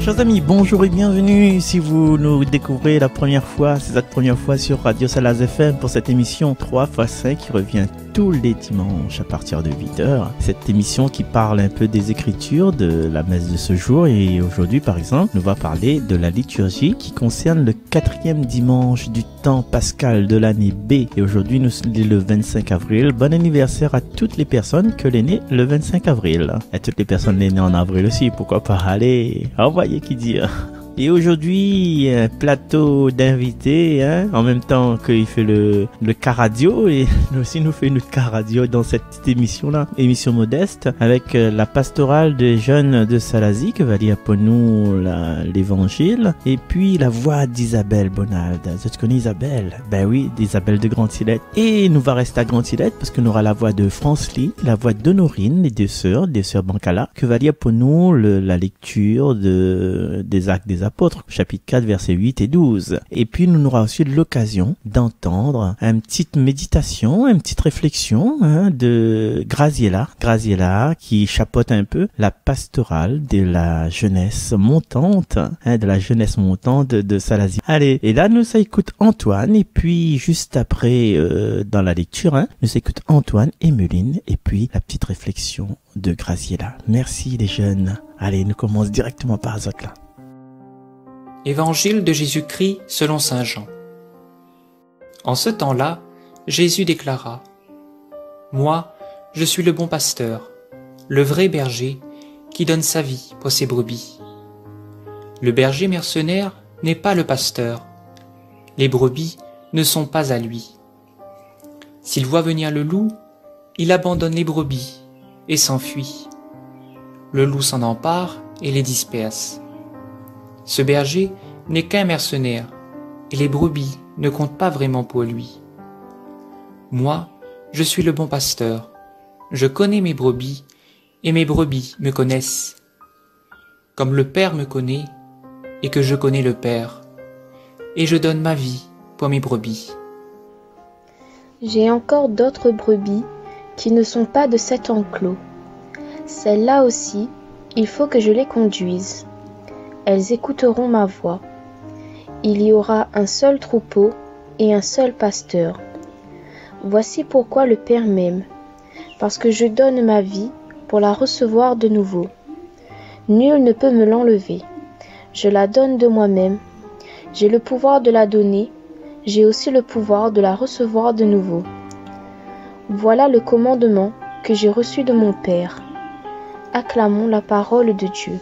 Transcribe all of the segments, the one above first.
Chers amis, bonjour et bienvenue. Si vous nous découvrez la première fois, c'est la première fois sur Radio Salaz FM pour cette émission 3x5 qui revient tous les dimanches à partir de 8h. Cette émission qui parle un peu des écritures de la messe de ce jour, et aujourd'hui par exemple, nous va parler de la liturgie qui concerne le 4e dimanche du temps pascal de l'année B. Et aujourd'hui nous sommes le 25 avril. Bon anniversaire à toutes les personnes que l'est né le 25 avril. À toutes les personnes nées en avril aussi, pourquoi pas. Allez, envoyez qui dire. Et aujourd'hui, un plateau d'invités, en même temps qu'il fait le cas radio, et nous aussi nous fait une cas radio dans cette petite émission-là, émission modeste, avec la pastorale des jeunes de Salazie, que va lire pour nous l'évangile, et puis la voix d'Isabelle Bonald. Tu connais Isabelle? Ben oui, d'Isabelle de Grand-Tillette. Et nous va rester à Grand-Tillette, parce qu'on aura la voix de France Lee, la voix d'Honorine, les deux sœurs Bancala, que va lire pour nous la lecture des Actes des Apôtres, chapitre 4, versets 8 et 12. Et puis, nous aurons aussi l'occasion d'entendre une petite méditation, une petite réflexion de Graziella, qui chapeaute un peu la pastorale de la jeunesse montante, de Salazie. Allez, et là, nous écoute Antoine, et puis, juste après, dans la lecture, nous écoute Antoine et Meline, et puis, la petite réflexion de Graziella. Merci, les jeunes. Allez, nous commençons directement par Zotla. Évangile de Jésus-Christ selon saint Jean. En ce temps-là, Jésus déclara : Moi, je suis le bon pasteur, le vrai berger, qui donne sa vie pour ses brebis. Le berger mercenaire n'est pas le pasteur. Les brebis ne sont pas à lui. S'il voit venir le loup, il abandonne les brebis et s'enfuit. Le loup s'en empare et les disperse. Ce berger n'est qu'un mercenaire, et les brebis ne comptent pas vraiment pour lui. Moi, je suis le bon pasteur. Je connais mes brebis, et mes brebis me connaissent. Comme le Père me connaît, et que je connais le Père, et je donne ma vie pour mes brebis. J'ai encore d'autres brebis qui ne sont pas de cet enclos. Celles-là aussi, il faut que je les conduise. Elles écouteront ma voix. Il y aura un seul troupeau et un seul pasteur. Voici pourquoi le Père m'aime, parce que je donne ma vie pour la recevoir de nouveau. Nul ne peut me l'enlever. Je la donne de moi-même. J'ai le pouvoir de la donner, j'ai aussi le pouvoir de la recevoir de nouveau. Voilà le commandement que j'ai reçu de mon Père. Acclamons la parole de Dieu.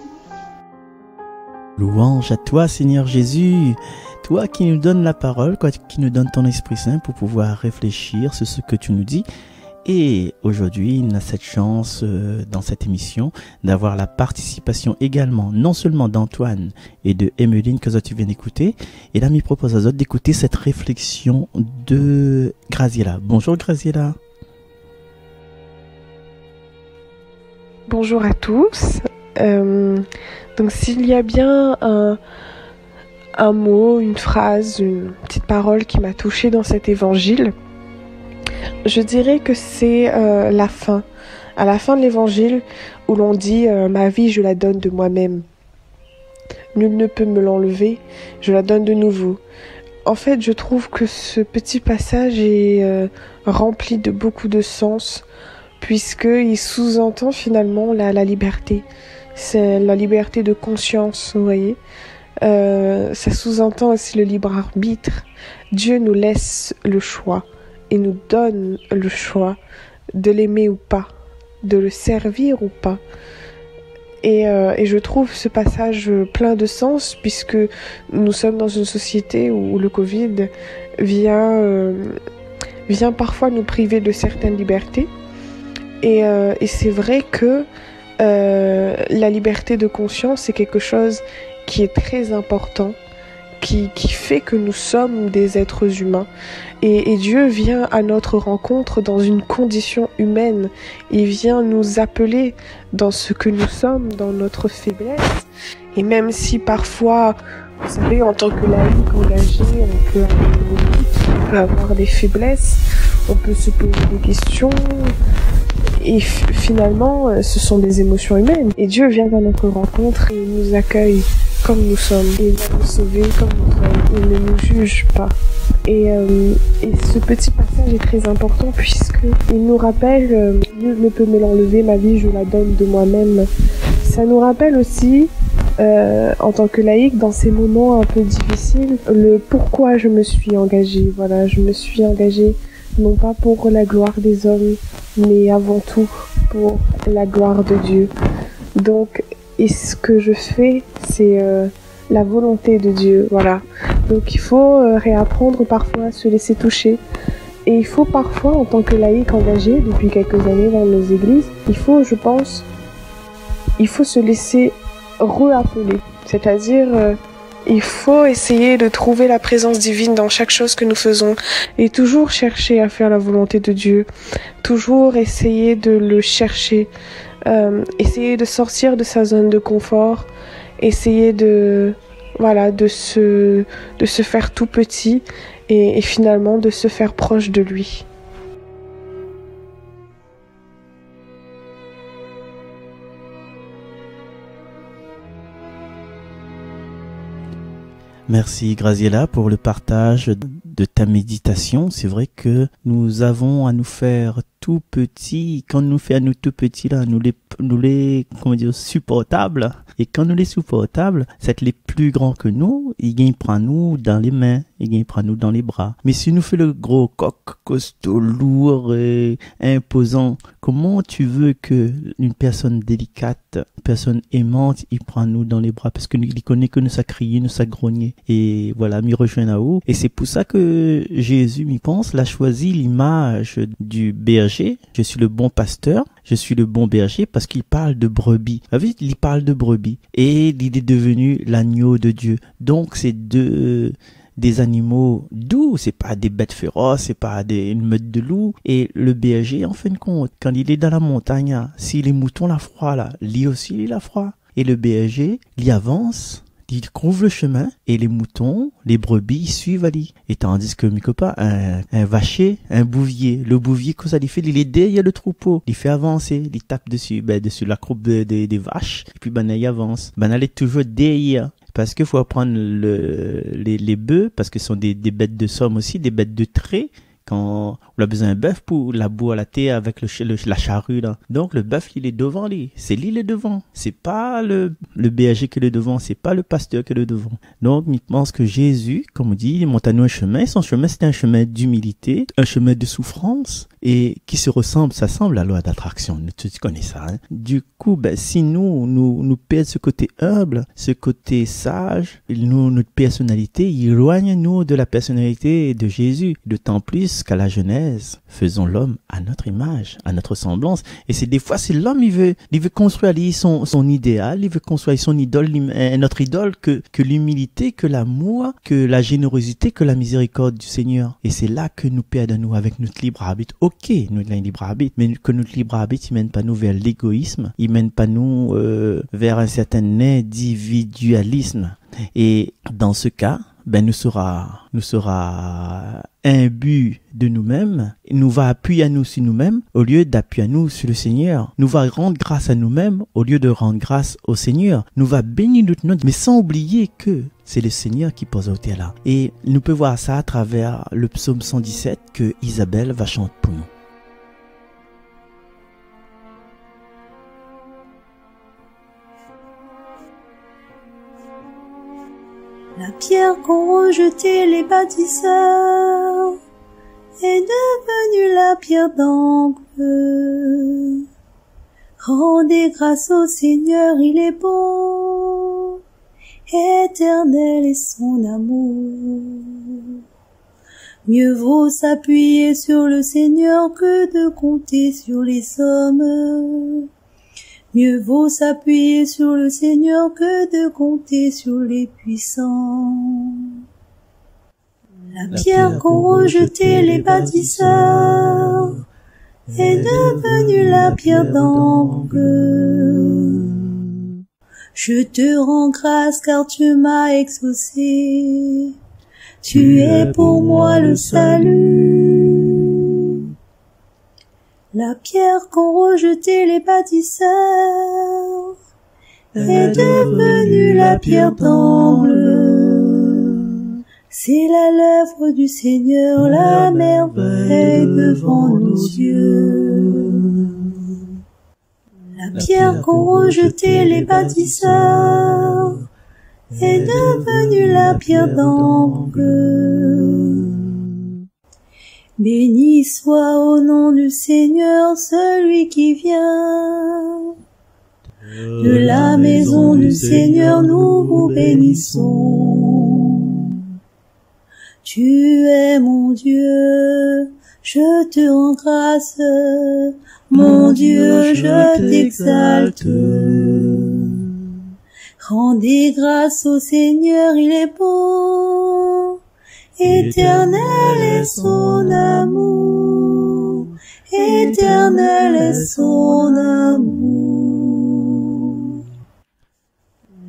Louange à toi, Seigneur Jésus, toi qui nous donnes la parole, qui nous donne ton Esprit Saint pour pouvoir réfléchir sur ce que tu nous dis. Et aujourd'hui, on a cette chance dans cette émission d'avoir la participation également, non seulement d'Antoine et de Emeline que tu viens d'écouter. Et là, il propose aux autres d'écouter cette réflexion de Graziella. Bonjour Graziella. Bonjour à tous. Donc s'il y a bien un mot, une phrase, une petite parole qui m'a touchée dans cet évangile, je dirais que c'est la fin. À la fin de l'évangile où l'on dit ma vie je la donne de moi-même. Nul ne peut me l'enlever, je la donne de nouveau. En fait, je trouve que ce petit passage est rempli de beaucoup de sens, puisqu'il sous-entend finalement la liberté. C'est la liberté de conscience, vous voyez. Ça sous-entend aussi le libre arbitre. Dieu nous laisse le choix et nous donne le choix de l'aimer ou pas, de le servir ou pas. Et je trouve ce passage plein de sens, puisque nous sommes dans une société où le Covid vient parfois nous priver de certaines libertés. Et c'est vrai que la liberté de conscience, c'est quelque chose qui est très important, qui fait que nous sommes des êtres humains. Et Dieu vient à notre rencontre dans une condition humaine. Il vient nous appeler dans ce que nous sommes, dans notre faiblesse. Et même si parfois, vous savez, en tant que laïc engagé, on peut avoir des faiblesses, on peut se poser des questions. Et finalement, ce sont des émotions humaines. Et Dieu vient à notre rencontre et nous accueille comme nous sommes. Et il va nous sauver comme nous sommes. Il ne nous juge pas. Et ce petit passage est très important puisqu'il nous rappelle Dieu ne peut me l'enlever, ma vie je la donne de moi-même. Ça nous rappelle aussi, en tant que laïque, dans ces moments un peu difficiles, le pourquoi je me suis engagée. Voilà, je me suis engagée non pas pour la gloire des hommes, mais avant tout pour la gloire de Dieu. Donc, et ce que je fais, c'est la volonté de Dieu, voilà. Donc il faut réapprendre parfois à se laisser toucher. Et il faut parfois, en tant que laïque engagé depuis quelques années dans nos églises, il faut, je pense, il faut se laisser reappeler. C'est-à-dire, il faut essayer de trouver la présence divine dans chaque chose que nous faisons et toujours chercher à faire la volonté de Dieu. Toujours essayer de le chercher. Essayer de sortir de sa zone de confort. Essayer de se faire tout petit et finalement de se faire proche de lui. Merci Graziella pour le partage de ta méditation. C'est vrai que nous avons à nous faire tout petits. Quand nous fait à nous tout petits là, nous les comment dire supportables. Et quand nous les supportables, c'est les plus grands que nous, ils prennent nous dans les mains, ils prennent nous dans les bras. Mais si nous fait le gros coq costaud, lourd et imposant, comment tu veux que une personne délicate, une personne aimante, il prend nous dans les bras parce que il connaît que nous ça crier, nous ça grogner. Et voilà, m'y rejoint là-haut. Et c'est pour ça que Jésus, m'y pense, l'a choisi l'image du berger. Je suis le bon pasteur. Je suis le bon berger parce qu'il parle de brebis. Vous savez, il parle de brebis. Et il est devenu l'agneau de Dieu. Donc, c'est des animaux doux. C'est pas des bêtes féroces. C'est pas une meute de loups. Et le berger, en fin de compte, quand il est dans la montagne, si les moutons la froid, là, lui aussi, il a froid. Et le berger, il avance. Il couvre le chemin et les moutons, les brebis, ils suivent Ali. Et tandis que mes copains, un vacher, un bouvier, le bouvier, quand ça il fait, il est derrière le troupeau, il fait avancer, il tape dessus la croupe des vaches, et puis il avance. Elle est toujours derrière. Parce qu'il faut apprendre les bœufs, parce que ce sont des bêtes de somme aussi, des bêtes de trait. Quand on a besoin d'un bœuf pour la boue à la terre avec la charrue là. Donc le bœuf il est devant lui, c'est lui le devant. C'est pas le berger qui est le devant, c'est pas le pasteur qui est le devant. Donc je pense que Jésus, comme on dit, il monte à nous un chemin. Son chemin c'était un chemin d'humilité, un chemin de souffrance et qui ça semble à la loi d'attraction. Tu connais ça. Hein? Du coup, si nous perdons ce côté humble, ce côté sage, notre personnalité, il éloigne nous de la personnalité de Jésus. D'autant plus qu'à la Genèse, faisons l'homme à notre image, à notre semblance. Et c'est des fois, c'est l'homme, il veut construire son idéal, il veut construire son idole, notre idole, que l'humilité, que l'amour, que la générosité, que la miséricorde du Seigneur. Et c'est là que nous perdons nous avec notre libre arbitre. Ok, nous avons un libre arbitre, mais que notre libre arbitre, il mène pas nous vers l'égoïsme, il mène pas nous vers un certain individualisme. Et dans ce cas, nous sera imbu de nous-mêmes, nous va appuyer à nous sur nous-mêmes au lieu d'appuyer à nous sur le Seigneur. Nous va rendre grâce à nous-mêmes au lieu de rendre grâce au Seigneur. Nous va bénir notre nom, mais sans oublier que c'est le Seigneur qui pose au terre là. Et nous pouvons voir ça à travers le psaume 117 que Isabelle va chanter pour nous. La pierre qu'ont rejetée les bâtisseurs est devenue la pierre d'angle. Rendez grâce au Seigneur, il est bon, éternel est son amour. Mieux vaut s'appuyer sur le Seigneur que de compter sur les hommes. Mieux vaut s'appuyer sur le Seigneur que de compter sur les puissants. La pierre qu'ont rejetée les bâtisseurs est devenue la pierre d'angle. Je te rends grâce car tu m'as exaucé. Tu es pour moi le salut. La pierre qu'ont rejetée les bâtisseurs est devenue la pierre d'angle. C'est là l'œuvre du Seigneur, la merveille devant nos yeux. La pierre qu'ont rejetée les bâtisseurs est devenue la pierre d'angle. Béni soit au nom du Seigneur celui qui vient. De la maison du Seigneur nous vous bénissons. Tu es mon Dieu, je te rends grâce. Mon Dieu, je t'exalte. Rendez grâce au Seigneur, il est bon. Éternel est son amour. Éternel est son amour.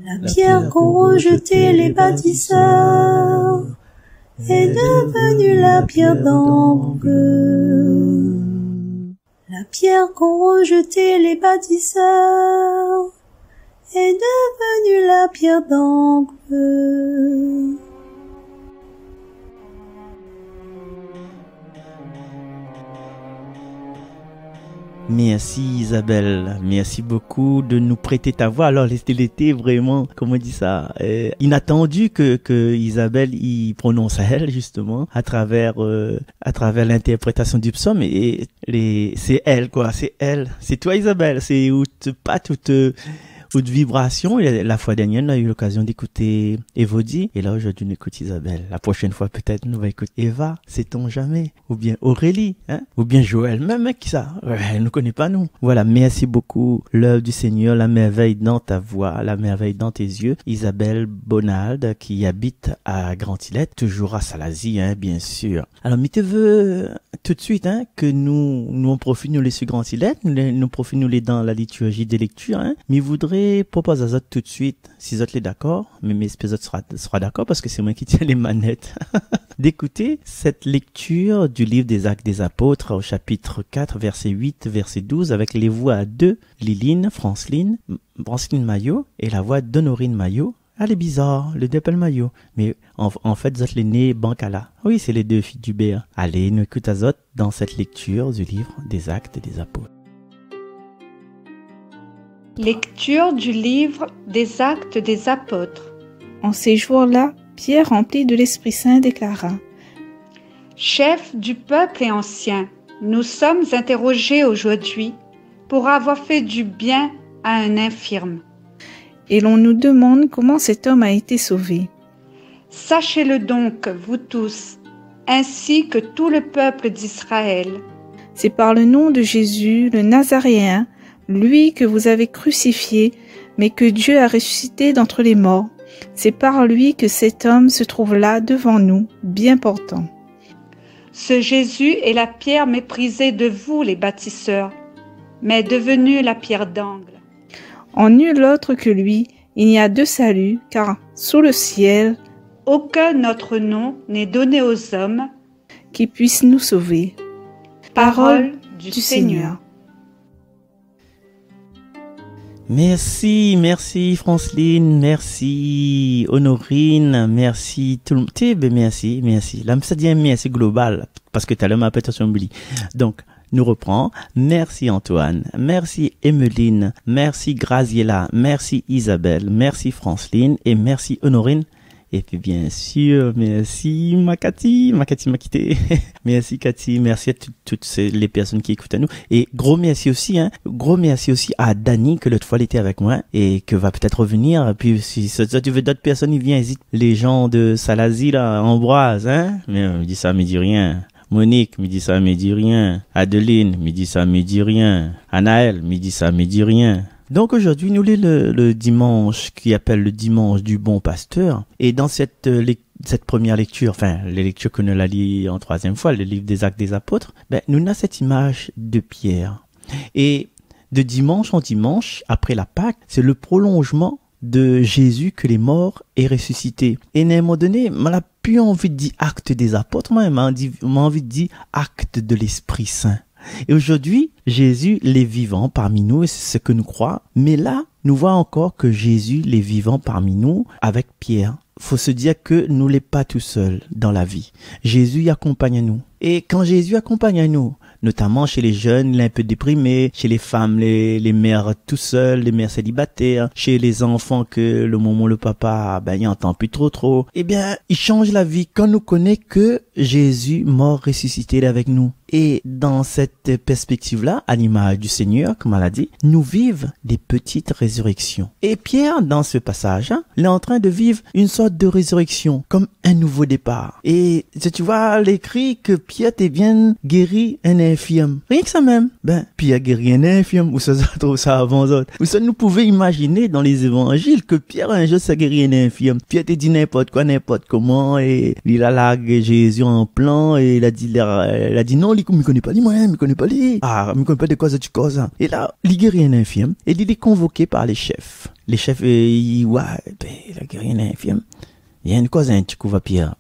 La pierre qu'ont rejetée les bâtisseurs est devenue la pierre d'angle. La pierre qu'ont rejetée les bâtisseurs est devenue la pierre d'angle. Merci Isabelle, merci beaucoup de nous prêter ta voix. Alors il était vraiment, comment on dit ça, inattendu que Isabelle y prononce elle justement à travers l'interprétation du psaume et c'est elle quoi, c'est elle, c'est toi Isabelle, c'est pas toute vibration. La fois dernière, on a eu l'occasion d'écouter Evodie. Et là, aujourd'hui, on écoute Isabelle. La prochaine fois, peut-être, on va écouter Eva, sait-on jamais. Ou bien Aurélie, hein. Ou bien Joël, même qui ça. Ouais, elle ne connaît pas nous. Voilà, merci beaucoup. L'œuvre du Seigneur, la merveille dans ta voix, la merveille dans tes yeux. Isabelle Bonald, qui habite à Grand-Îlette, toujours à Salazie, hein, bien sûr. Alors, mais tu veux tout de suite, hein, que nous on profite, nous les sur Grand-Îlette, nous profite, nous les dans la liturgie des lectures, hein. Mais voudrais propose à Zot tout de suite, si Zot est d'accord, mais Zot sera d'accord parce que c'est moi qui tiens les manettes, d'écouter cette lecture du livre des Actes des Apôtres au chapitre 4, verset 8, verset 12, avec les voix de Liline, Franceline Maillot et la voix d'Honorine Maillot. Elle est bizarre, le dépel Maillot. Mais en fait, Zot l'est né Bancala. Oui, c'est les deux filles du Béa. Allez, nous écoutons Zot dans cette lecture du livre des Actes des Apôtres. Lecture du livre des Actes des Apôtres. En ces jours-là, Pierre, rempli de l'Esprit Saint, déclara : Chefs du peuple et anciens, nous sommes interrogés aujourd'hui pour avoir fait du bien à un infirme. Et l'on nous demande comment cet homme a été sauvé. Sachez-le donc, vous tous, ainsi que tout le peuple d'Israël. C'est par le nom de Jésus, le Nazaréen, lui que vous avez crucifié, mais que Dieu a ressuscité d'entre les morts. C'est par lui que cet homme se trouve là devant nous, bien portant. Ce Jésus est la pierre méprisée de vous, les bâtisseurs, mais devenue la pierre d'angle. En nul autre que lui, il n'y a de salut, car sous le ciel, aucun autre nom n'est donné aux hommes qui puisse nous sauver. Parole du Seigneur. Merci Franceline, merci Honorine, merci tout le monde. Merci. Là, ça dit un merci global, parce que tu as le ma pétation. Donc, nous reprend. Merci Antoine, merci Emeline, merci Graziella, merci Isabelle, merci Franceline et merci Honorine. Et puis bien sûr, merci Makati m'a quitté. Merci Cathy, merci à toutes les personnes qui écoutent à nous. Et gros merci aussi à Dani, que l'autre fois elle était avec moi et que va peut-être revenir. Puis si tu veux d'autres personnes, il vient, hésite. Les gens de Salazie là, Ambroise, hein. Mais me dit ça, me dit rien. Monique me dit ça, me dit rien. Adeline me dit ça, me dit rien. Anaël me dit ça, me dit rien. Donc aujourd'hui, nous lisons le dimanche qui appelle le dimanche du bon pasteur. Et dans cette première lecture, enfin, les lectures que nous la lit en troisième fois, le livre des Actes des Apôtres, nous avons cette image de Pierre. Et de dimanche en dimanche, après la Pâque, c'est le prolongement de Jésus que les morts aient ressuscité. Et à un moment donné, on n'a plus envie de dire acte des apôtres, moi, m'a envie de dire acte de l'Esprit Saint. Et aujourd'hui, Jésus l'est vivant parmi nous, et c'est ce que nous croyons. Mais là, nous voyons encore que Jésus l'est vivant parmi nous avec Pierre. Faut se dire que nous l'est pas tout seul dans la vie. Jésus y accompagne nous. Et quand Jésus accompagne nous, notamment chez les jeunes, il est un peu déprimé, chez les femmes, les mères tout seules, les mères célibataires, chez les enfants que le moment le papa, il entend plus trop. Eh bien, il change la vie quand nous connaît que Jésus mort ressuscité est avec nous. Et dans cette perspective-là, à l'image du Seigneur, comme elle a dit, nous vivons des petites résurrections. Et Pierre, dans ce passage, il est en train de vivre une sorte de résurrection, comme un nouveau départ. Et tu vois l'écrit que Pierre t'est bien guéri un infirme. Rien que ça même. Pierre guérit un infirme, ou ça trouve ça avant autres. Ou ça nous pouvait imaginer dans les évangiles que Pierre un jour ça guérit un infirme. Pierre t'a dit n'importe quoi, n'importe comment, et il a largué Jésus en plan, et il a dit non, il me connaît pas lui, moi, il me connaît pas lui. Me connaît pas de quoi tu causes. Et là, il guérit un infirme, et il est convoqué par les chefs. Les chefs, il a guéri un infirme. Il y a une cause, un petit coup va Pierre.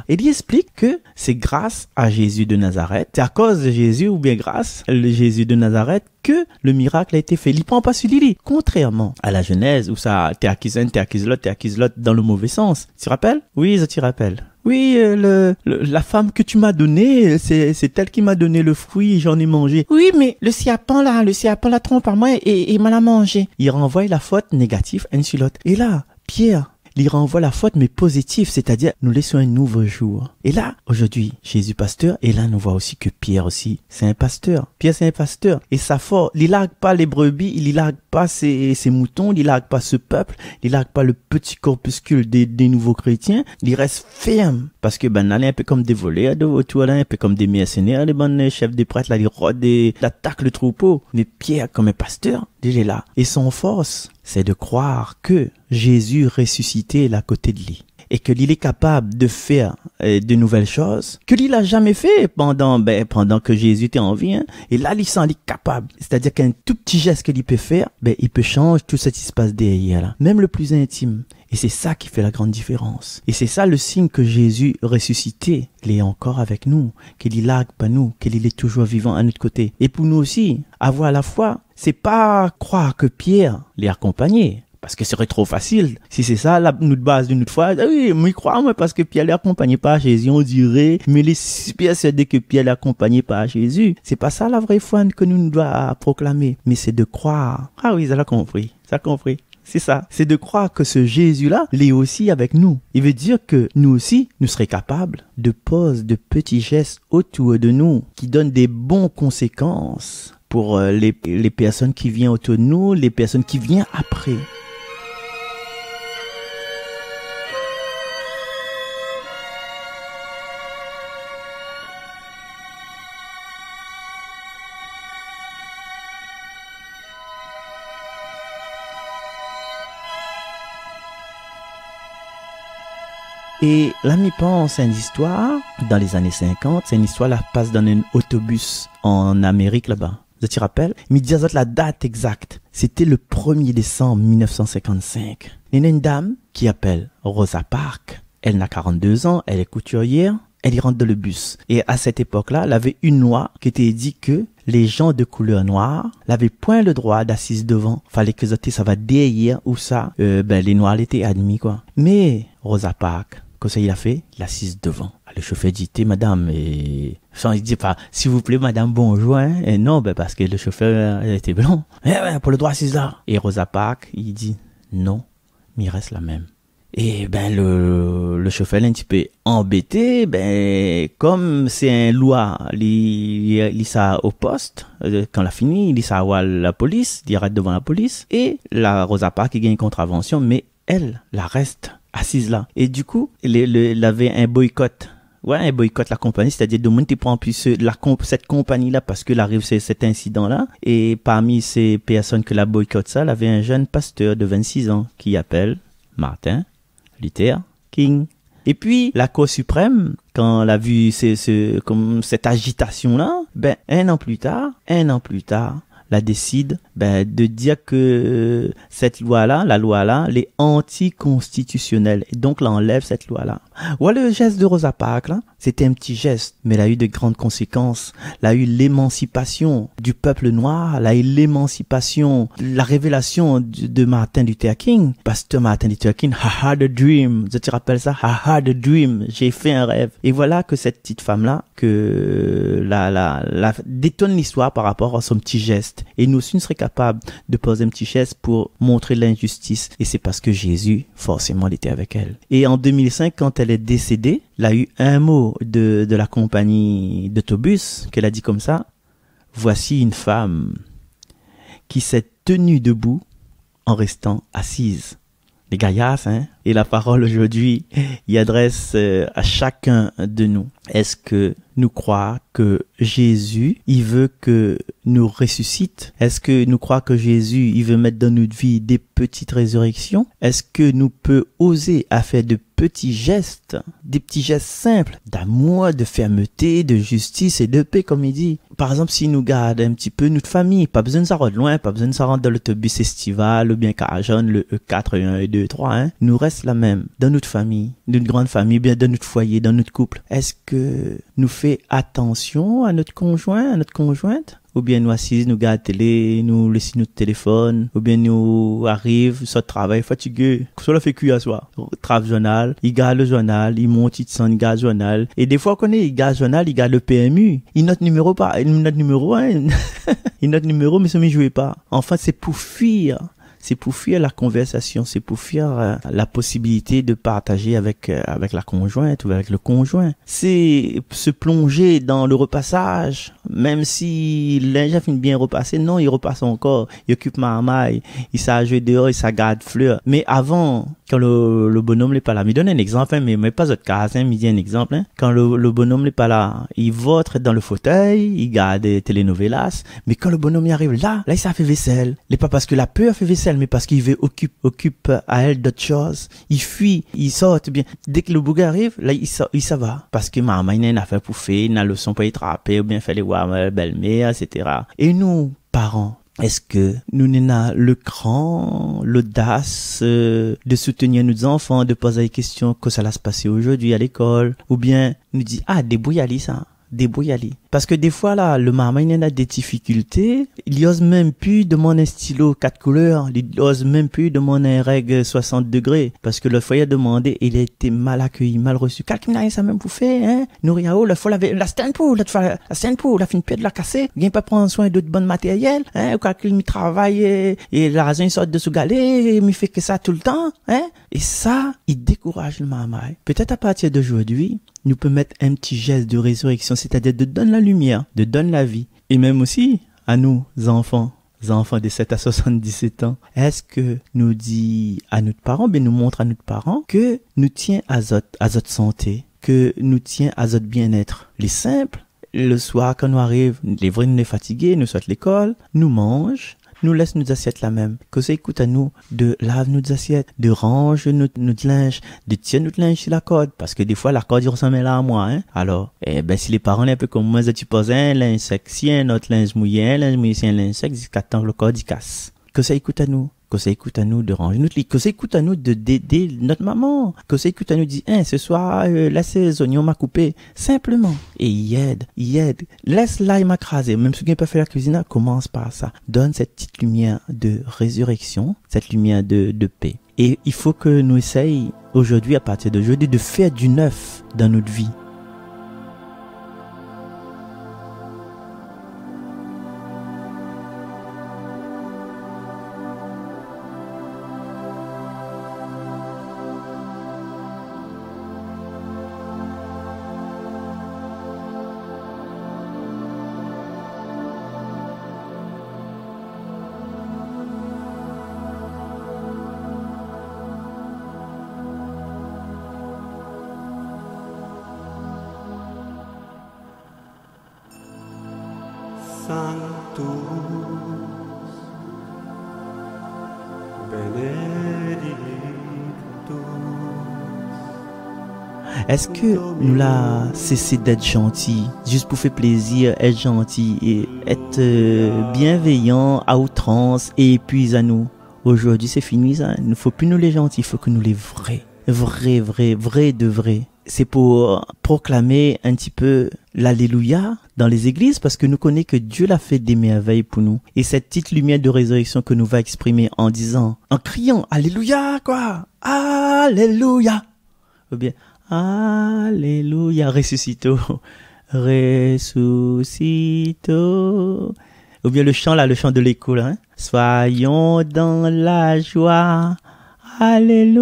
Et il explique que c'est grâce à Jésus de Nazareth, c'est à cause de Jésus ou bien grâce à Jésus de Nazareth que le miracle a été fait. Il prend pas sur Lily. Contrairement à la Genèse où ça, t'es accuse l'autre dans le mauvais sens. Tu te rappelles? Oui, je te rappelle. Oui, la femme que tu m'as donnée, c'est elle qui m'a donné le fruit et j'en ai mangé. Oui, mais le serpent la trompe à moi et m'a la mangé. Il renvoie la faute négative à une sur l'autre. Et là, Pierre, il renvoie la faute mais positive, c'est-à-dire nous laissons un nouveau jour. Et là, aujourd'hui, Jésus pasteur, et là nous voit aussi que Pierre aussi, c'est un pasteur. Pierre c'est un pasteur. Et ça fort, il largue pas les brebis, il largue pas ses moutons, il largue pas ce peuple, il largue pas le petit corpuscule des nouveaux chrétiens, il reste ferme. Parce que là, il est un peu comme des voleurs de autour, là, un peu comme des mercenaires, les bonnes chefs des prêtres, là, ils rôdent ils attaquent le troupeau. Mais Pierre, comme un pasteur, il est là. Et son force, c'est de croire que Jésus ressuscité est à côté de lui. Et que l'il est capable de faire de nouvelles choses que l'il a jamais fait pendant que Jésus était en vie. Et là, il sent capable. C'est-à-dire qu'un tout petit geste qu'il peut faire, il peut changer tout ce qui se passe derrière là. Même le plus intime. Et c'est ça qui fait la grande différence. Et c'est ça le signe que Jésus ressuscité, il est encore avec nous, qu'il ne largue pas nous, qu'il est toujours vivant à notre côté. Et pour nous aussi, avoir la foi, c'est pas croire que Pierre l'est accompagné. Parce que ce serait trop facile. Si c'est ça, notre base de notre foi, oui, moi, crois, moi, parce que Pierre l'est accompagné par Jésus, on dirait, mais les persuadés que Pierre l'est accompagné par Jésus. C'est pas ça la vraie foi que nous devons proclamer. Mais c'est de croire. Ah oui, ça l'a compris. C'est ça. C'est de croire que ce Jésus-là, il est aussi avec nous. Il veut dire que nous aussi, nous serions capables de poser de petits gestes autour de nous qui donnent des bonnes conséquences pour les personnes qui viennent autour de nous, les personnes qui viennent après. Et là, m'y pense à une histoire dans les années 50. C'est une histoire là passe dans un autobus en Amérique là-bas. Je te rappelle? Mais dis la date exacte. C'était le 1er décembre 1955. Il y a une dame qui appelle Rosa Parks. Elle n'a 42 ans. Elle est couturière. Elle y rentre dans le bus. Et à cette époque-là, elle avait une loi qui était dit que les gens de couleur noire n'avaient point le droit d'assister devant. Fallait que ça va derrière ou ça. Les noirs étaient admis, quoi. Mais Rosa Parks, qu'est-ce qu'il a fait? Il assise devant. Le chauffeur dit, madame, il dit pas, s'il vous plaît, madame, bonjour, hein. Et non, parce que le chauffeur était blanc. Pour le droit assise là. Et Rosa Parks, il dit, non, mais il reste la même. Et le chauffeur est un petit peu embêté, comme c'est un loi, il ça au poste, quand il a fini, il ça à la police, il arrête devant la police, et la Rosa Parks qui gagne une contravention, mais elle, la reste assise là. Et du coup, il avait un boycott. Ouais, un boycott la compagnie, c'est-à-dire de monde qui prend plus cette compagnie-là parce que arrive cet incident-là. Et parmi ces personnes que la boycott ça, il avait un jeune pasteur de 26 ans qui appelle Martin Luther King. Et puis, la Cour suprême, quand elle a vu comme cette agitation-là, un an plus tard, la décide de dire que cette loi-là, la loi-là, elle est anticonstitutionnelle. Et donc, elle enlève cette loi-là. Voilà le geste de Rosa Parks, là. C'était un petit geste, mais elle a eu de grandes conséquences. Elle a eu l'émancipation du peuple noir, elle a eu l'émancipation, la révélation de Martin Luther King. Pasteur Martin Luther King, I had a dream. Je te rappelle ça? I had a dream. J'ai fait un rêve. Et voilà que cette petite femme-là, que la détonne l'histoire par rapport à son petit geste. Et nous aussi, nous serions capables de poser un petit geste pour montrer l'injustice. Et c'est parce que Jésus, forcément, il était avec elle. Et en 2005, quand elle est décédée, elle a eu un mot de la compagnie d'autobus qu'elle a dit comme ça: voici une femme qui s'est tenue debout en restant assise. Les gaillards, hein? Et la parole aujourd'hui y adresse à chacun de nous. Est-ce que nous croyons que Jésus, il veut que nous ressuscite? Est-ce que nous croyons que Jésus, il veut mettre dans notre vie des petites résurrections? Est-ce que nous peut oser à faire de petits gestes, des petits gestes simples d'amour, de fermeté, de justice et de paix, comme il dit? Par exemple, si nous gardons un petit peu notre famille, pas besoin de s'en rendre loin, pas besoin de s'en rendre dans l'autobus estival ou bien Carajon, le E4, E1, E2, E3, hein. Nous reste la même dans notre famille, notre grande famille, bien dans notre foyer, dans notre couple. Est-ce que nous fait attention à notre conjoint, à notre conjointe? Ou bien nous assises, nous gardons la télé, nous laissons notre téléphone, ou bien nous arrivons, soit travail fatigué, soit le fait cuire à soi. Travail journal, il garde le journal, il monte, il sent, il garde le journal. Et des fois, qu'on est, il garde le journal, il garde le PMU. Il note numéro pas, il note numéro, hein. Il note numéro, mais ça ne jouait pas. Enfin, c'est pour fuir. C'est pour fuir la conversation, c'est pour fuir la possibilité de partager avec la conjointe ou avec le conjoint. C'est se plonger dans le repassage, même si l'inge a fini bien repasser, non, il repasse encore, il occupe marmaille, il s'est joué dehors, il s'est garde fleur. Mais avant, quand le bonhomme n'est pas là, me donne un exemple, hein, mais pas votre cas, hein, me dit un exemple, hein. Quand le bonhomme n'est pas là, il vote dans le fauteuil, il garde des telenovelas, mais quand le bonhomme y arrive là, il s'est fait vaisselle. C'est pas parce que la peur fait vaisselle, mais parce qu'il occupe à elle d'autres choses. Il fuit, il sort bien. Dès que le bouga arrive, là, il s'en va. Parce que maman, il a une affaire pour faire, il a le son pour y trapper, ou bien faire les voir ma belle-mère, etc. Et nous, parents, est-ce que nous n'avons le cran, l'audace de soutenir nos enfants, de poser des questions, que ça va se passer aujourd'hui à l'école, ou bien nous dire, débrouille-y ça. Débrouille-y. Parce que des fois, là, le maman, il a des difficultés. Il ose même plus demander un stylo 4 couleurs. Il ose même plus demander un règle 60 degrés. Parce que le foyer a demandé, il a été mal accueilli, mal reçu. Quelqu'un n'a rien ça même pour faire, hein. Nouriao, la fois, la stand pour, la stand pour, la fin de pied de la casser. Il vient pas prendre soin de bon matériel, hein. Ou quelqu'un m'y travaille, et la raison, il sort de sous galet, il m'y fait que ça tout le temps, hein. Et ça, il décourage le maman. Peut-être à partir d'aujourd'hui, nous peut mettre un petit geste de résurrection, c'est-à-dire de donner la lumière, de donner la vie. Et même aussi, à nous, enfants de 7 à 77 ans, est-ce que nous dit à notre parent, nous montre à notre parent que nous tient à notre santé, que nous tient à notre bien-être. Les simples, le soir, quand nous arrivons, les vrais, nous sommes fatigués, nous sortons de l'école, nous mangent, nous laisse nos assiettes là même. Que ça écoute à nous de laver nos assiettes, de ranger notre linge, de tirer notre linge sur la corde. Parce que des fois, la corde, il ressemble là à moi, hein. Alors, si les parents, un peu comme moi, tu poses un linge sec, si un autre linge mouillé, si un linge sec, jusqu'à temps que le corde, il casse. Que ça écoute à nous. Que ça écoute à nous de ranger notre lit, que ça écoute à nous d'aider notre maman, que ça écoute à nous de dire, ce soir, laisse les oignons m'a coupé, simplement. Et il aide. Laisse l'ail m'acraser, même si tu n'as pas fait la cuisine, commence par ça. Donne cette petite lumière de résurrection, cette lumière de paix. Et il faut que nous essayions aujourd'hui, à partir d'aujourd'hui, de faire du neuf dans notre vie. Est-ce que nous l'a cessé d'être gentil, juste pour faire plaisir, être gentil et être bienveillant à outrance et puis à nous? Aujourd'hui, c'est fini ça. Il ne faut plus nous les gentils, il faut que nous les vrais de vrais. c'est pour proclamer un petit peu l'Alléluia dans les églises parce que nous connaissons que Dieu l'a fait des merveilles pour nous. Et cette petite lumière de résurrection que nous va exprimer en disant, en criant Alléluia, quoi. Alléluia. Ou bien, Alléluia, ressuscito. Ressuscito. Ou bien le chant là, le chant de l'écho là. Hein? Soyons dans la joie. Alléluia.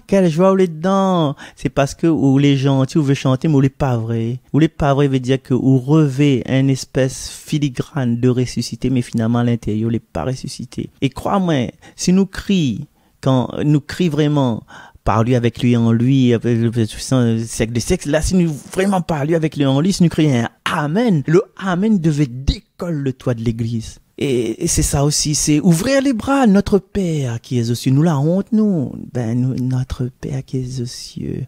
Quelle joie ou les dedans. C'est parce que ou les gentils ou veut chanter mais ou les pas vrai. Ou les pas vrai veut dire que ou revêt une espèce filigrane de ressuscité mais finalement à l'intérieur les pas ressuscité. Et crois-moi, si nous crions quand nous crions vraiment par lui, avec lui, en lui, avec le siècle de sexe. Là, si nous vraiment par lui, avec lui, en lui, si nous crions un Amen, le Amen devait décoller le toit de l'église. Et c'est ça aussi, c'est ouvrir les bras, notre Père qui est aux cieux. Nous la honte, nous. Notre Père qui est aux cieux.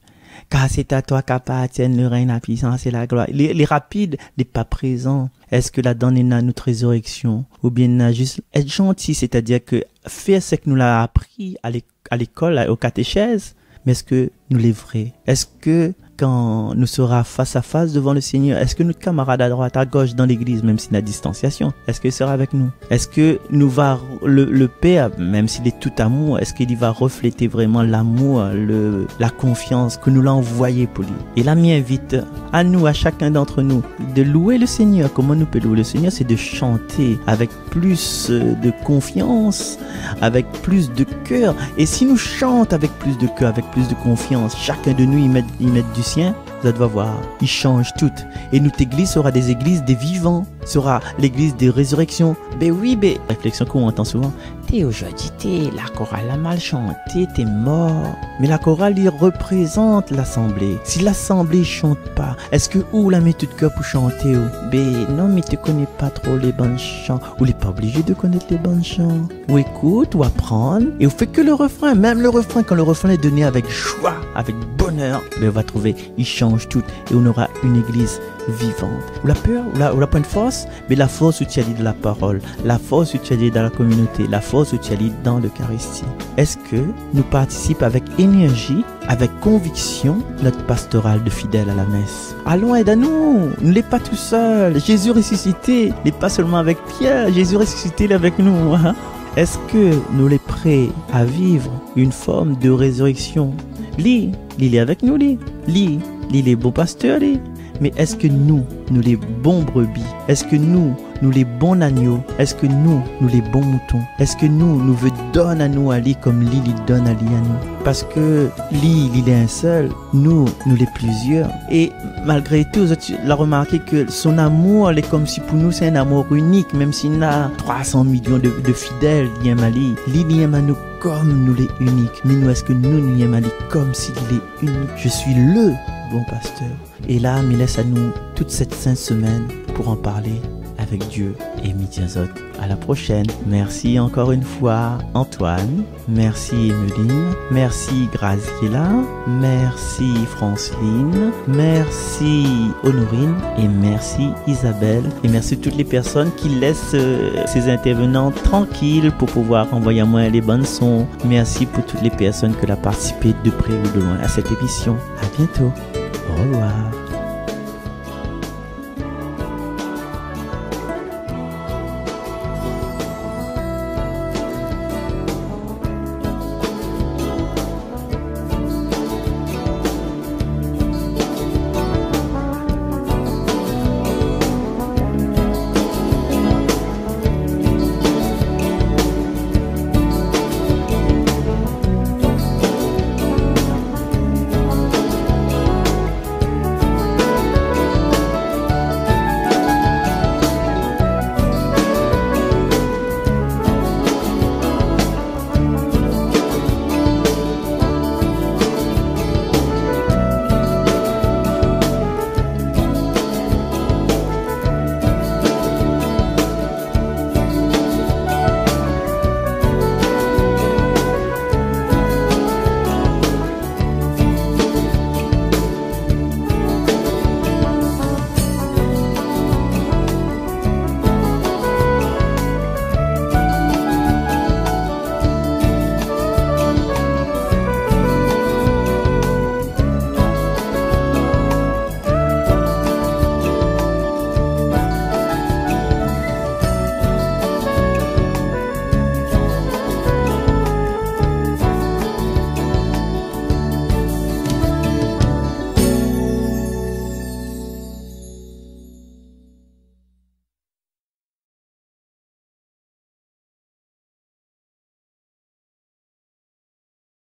Car c'est à toi qu'appartiennent le règne, la puissance et la gloire. Les rapides, les pas présents. Est-ce que là-dedans, on a notre résurrection? Ou bien, on a juste être gentil, c'est-à-dire que faire ce que nous l'a appris à l'école, au catéchèse, mais est-ce que nous les vrais? Est-ce que quand nous serons face à face devant le Seigneur, est-ce que notre camarade à droite, à gauche dans l'église, même si la distanciation, est-ce qu'il sera avec nous? Est-ce que nous va, le Père, même s'il est tout amour, est-ce qu'il va refléter vraiment l'amour, la confiance que nous l'a envoyé pour lui? Et là, m'invite à nous, à chacun d'entre nous, de louer le Seigneur. Comment nous peut louer le Seigneur? C'est de chanter avec plus de confiance, avec plus de cœur. Et si nous chantons avec plus de cœur, avec plus de confiance, chacun de nous y met du sien, vous allez voir, il change tout. Et notre église sera des églises des vivants, sera l'église des résurrections. Ben oui, réflexion qu'on entend souvent. T'es aujourd'hui, la chorale a mal chanté, t'es mort. Mais la chorale, il représente l'assemblée. Si l'assemblée chante pas, est-ce que ou la met tout de cœur pour chanter? Ben non, mais tu connais pas trop les bons chants. Ou les pas obligé de connaître les bons chants. Ou écoute, ou apprendre. Et on fait que le refrain. Même le refrain, quand le refrain est donné avec joie, avec bonheur, ben on va trouver, il change tout. Et on aura une église vivante. Ou la peur, ou la point de force, mais la force où tu as dit de la parole, la force où tu as dit dans la communauté, la force où tu as dit dans l'Eucharistie. Est-ce que nous participons avec énergie, avec conviction, notre pastorale de fidèles à la messe? Allons, aide-nous, nous n'est pas tout seul. Jésus ressuscité n'est pas seulement avec Pierre, Jésus ressuscité est avec nous. Hein? Est-ce que nous les prêts à vivre une forme de résurrection? Lis est avec nous, lis les bons pasteurs, mais est-ce que nous les bons brebis? Est-ce que nous les bons agneaux? Est-ce que nous les bons moutons? Est-ce que nous veut donne à nous à lui comme lui donne à lui à nous? Parce que lui il est un seul, nous les plusieurs. Et malgré tout, tu l'as remarqué que son amour est comme si pour nous c'est un amour unique, même s'il a 300 millions de fidèles, il aime à lui aime à nous comme nous les uniques. Mais nous, est-ce que nous aime à lui comme s'il est unique? Je suis le bon pasteur. Et là, me laisse à nous toute cette sainte semaine pour en parler avec Dieu et Midiazot. À la prochaine. Merci encore une fois Antoine, merci Emeline, merci Graziella, merci Franceline, merci Honorine et merci Isabelle. Et merci toutes les personnes qui laissent ces intervenants tranquilles pour pouvoir envoyer à moi les bonnes sons. Merci pour toutes les personnes qui ont participé de près ou de loin à cette émission. À bientôt. Au revoir.